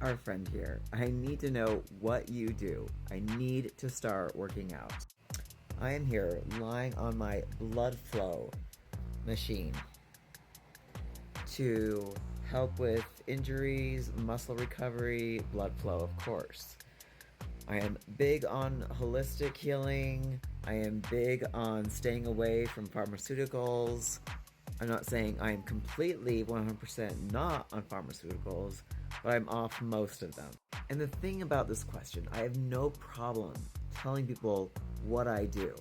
our friend here. I need to know what you do. I need to start working out. I am here lying on my blood flow machine to help with injuries, muscle recovery, blood flow, of course. I am big on holistic healing. I am big on staying away from pharmaceuticals. I'm not saying I am completely 100% not on pharmaceuticals, but I'm off most of them. And the thing about this question, I have no problem telling people what I do.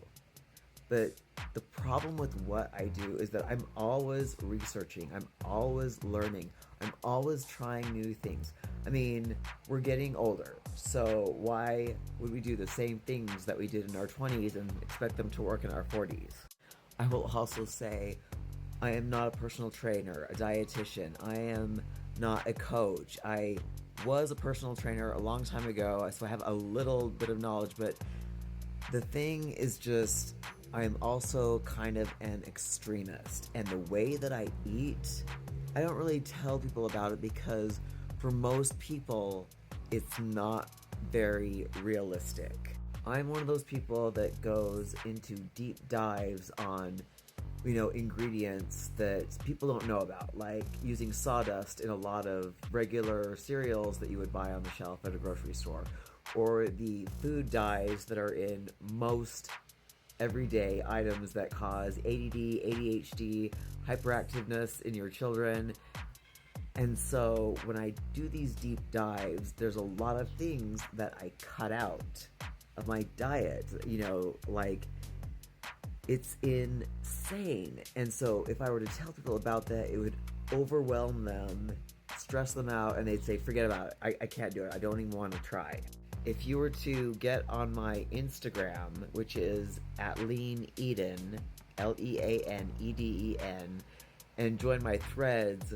But the problem with what I do is that I'm always researching, I'm always learning, I'm always trying new things. I mean, we're getting older, so why would we do the same things that we did in our 20s and expect them to work in our 40s? I will also say I am not a personal trainer, a dietitian. I am not a coach. I was a personal trainer a long time ago, so I have a little bit of knowledge, but the thing is just, I am also kind of an extremist. And the way that I eat, I don't really tell people about it because for most people, it's not very realistic. I'm one of those people that goes into deep dives on ingredients that people don't know about, like using sawdust in a lot of regular cereals that you would buy on the shelf at a grocery store, or the food dyes that are in most everyday items that cause ADD, ADHD, hyperactiveness in your children. And so when I do these deep dives, there's a lot of things that I cut out of my diet, like it's insane. And so if I were to tell people about that, it would overwhelm them, stress them out, and they'd say, forget about it. I can't do it. I don't even want to try. If you were to get on my Instagram, which is at Lean Eden, Leaneden, and join my threads,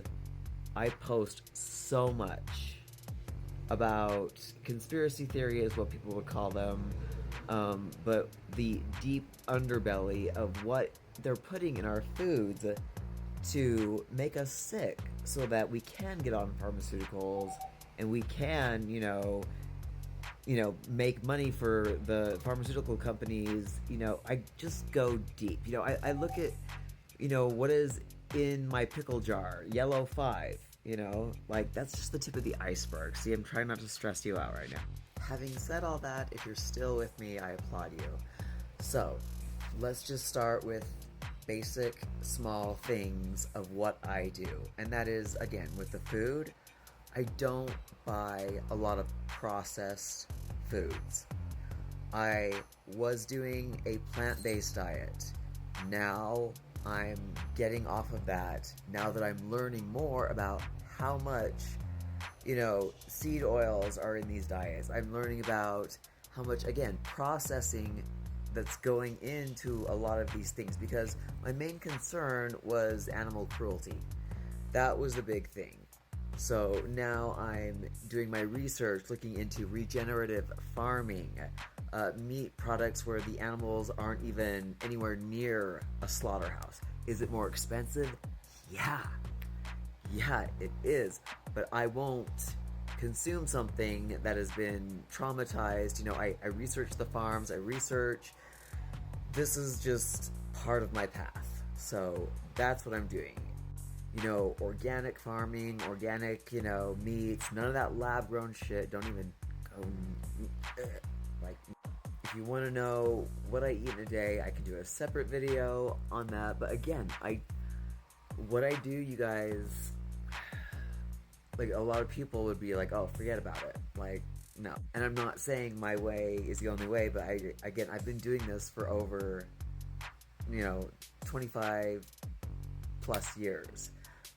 I post so much about conspiracy theories, what people would call them, but the deep underbelly of what they're putting in our foods to make us sick so that we can get on pharmaceuticals and we can, make money for the pharmaceutical companies. I just go deep. I look at, what is in my pickle jar, yellow 5, that's just the tip of the iceberg. See, I'm trying not to stress you out right now. Having said all that, if you're still with me, I applaud you. So, let's just start with basic, small things of what I do. And that is, again, with the food, I don't buy a lot of processed foods. I was doing a plant-based diet. Now I'm getting off of that, now that I'm learning more about how much seed oils are in these diets. I'm learning about how much, again, processing that's going into a lot of these things, because my main concern was animal cruelty. That was the big thing. So now I'm doing my research, looking into regenerative farming, meat products where the animals aren't even anywhere near a slaughterhouse. Is it more expensive? Yeah, it is. But I won't consume something that has been traumatized. I research the farms, this is just part of my path. So that's what I'm doing. Organic farming, organic, meats, none of that lab-grown shit. Don't even go, if you want to know what I eat in a day, I can do a separate video on that. But again, what I do, you guys, a lot of people would be like, oh, forget about it. No. And I'm not saying my way is the only way, but I've been doing this for over, 25 plus years.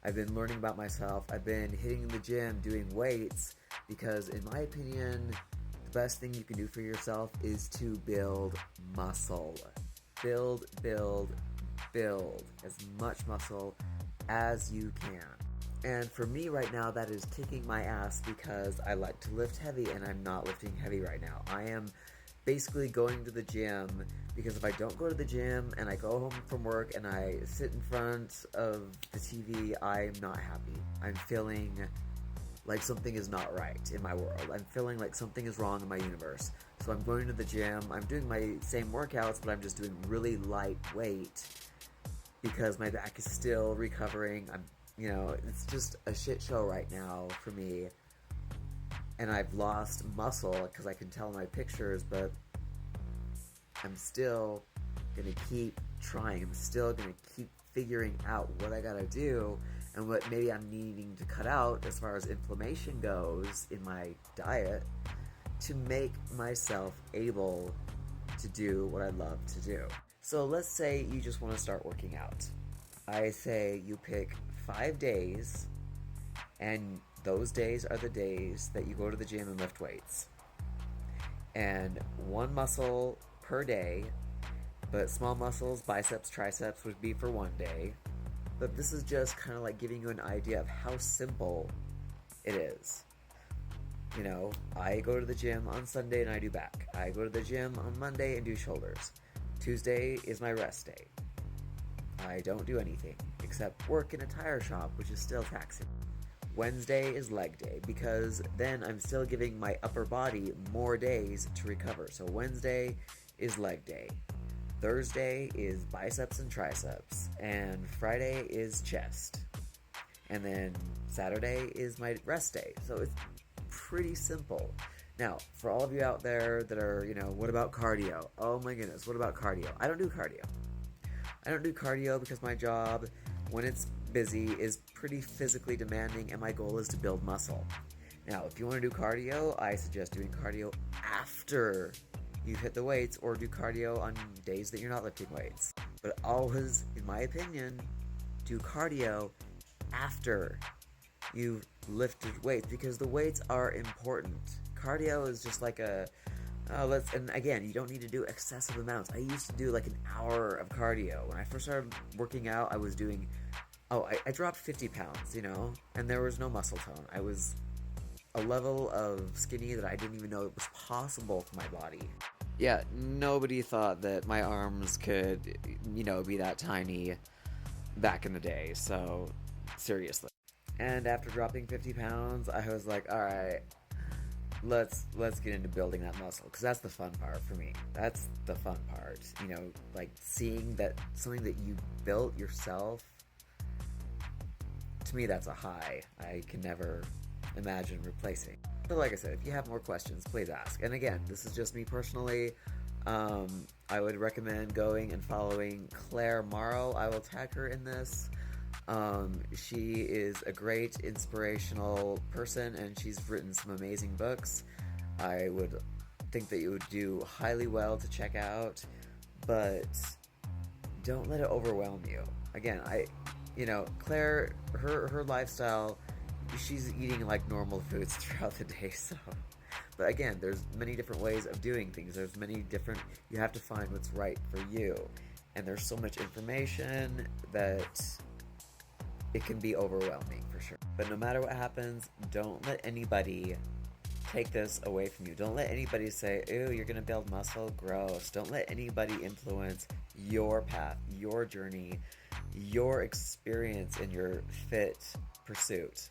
I've been learning about myself. I've been hitting the gym, doing weights, because in my opinion, the best thing you can do for yourself is to build muscle. Build as much muscle as you can. And for me right now, that is kicking my ass because I like to lift heavy and I'm not lifting heavy right now. I am basically going to the gym because if I don't go to the gym and I go home from work and I sit in front of the TV, I'm not happy. I'm feeling like something is not right in my world. I'm feeling like something is wrong in my universe. So I'm going to the gym, I'm doing my same workouts, but I'm just doing really lightweight because my back is still recovering. It's just a shit show right now for me. And I've lost muscle because I can tell in my pictures, but I'm still gonna keep trying. I'm still gonna keep figuring out what I gotta do and what maybe I'm needing to cut out as far as inflammation goes in my diet to make myself able to do what I love to do. So let's say you just want to start working out. I say you pick 5 days, and those days are the days that you go to the gym and lift weights. And one muscle per day, but small muscles, biceps, triceps would be for one day. But this is just kind of like giving you an idea of how simple it is. I go to the gym on Sunday and I do back. I go to the gym on Monday and do shoulders. Tuesday is my rest day. I don't do anything except work in a tire shop, which is still taxing. Wednesday is leg day because then I'm still giving my upper body more days to recover. So Wednesday is leg day. Thursday is biceps and triceps. And Friday is chest. And then Saturday is my rest day. So it's pretty simple. Now, for all of you out there that are, what about cardio? Oh my goodness, what about cardio? I don't do cardio. I don't do cardio because my job, when it's busy, is pretty physically demanding, and my goal is to build muscle. Now, if you want to do cardio, I suggest doing cardio after you hit the weights, or do cardio on days that you're not lifting weights. But always, in my opinion, do cardio after you've lifted weights, because the weights are important. Cardio is just like and again, you don't need to do excessive amounts. I used to do like an hour of cardio. When I first started working out, I was doing, I dropped 50 pounds, and there was no muscle tone. I was a level of skinny that I didn't even know it was possible for my body. Yeah, nobody thought that my arms could, be that tiny back in the day, so seriously. And after dropping 50 pounds, I was like, all right, let's get into building that muscle, because that's the fun part for me. That's the fun part, like seeing that something that you built yourself. To me, that's a high I can never imagine replacing. But like I said, if you have more questions, please ask. And again, this is just me personally. I would recommend going and following Claire Morrow. I will tag her in this. She is a great inspirational person, and she's written some amazing books. I would think that you would do highly well to check out, but don't let it overwhelm you. Again, Claire, her lifestyle, she's eating like normal foods throughout the day, so. But again, there's many different ways of doing things. You have to find what's right for you. And there's so much information that it can be overwhelming for sure. But no matter what happens, don't let anybody take this away from you. Don't let anybody say, ew, you're gonna build muscle, gross. Don't let anybody influence your path, your journey, your experience in your fit pursuit.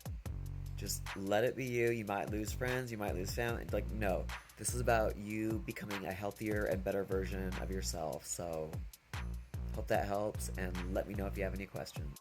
Just let it be you. You might lose friends, you might lose family. Like, no, this is about you becoming a healthier and better version of yourself. So, hope that helps, and let me know if you have any questions.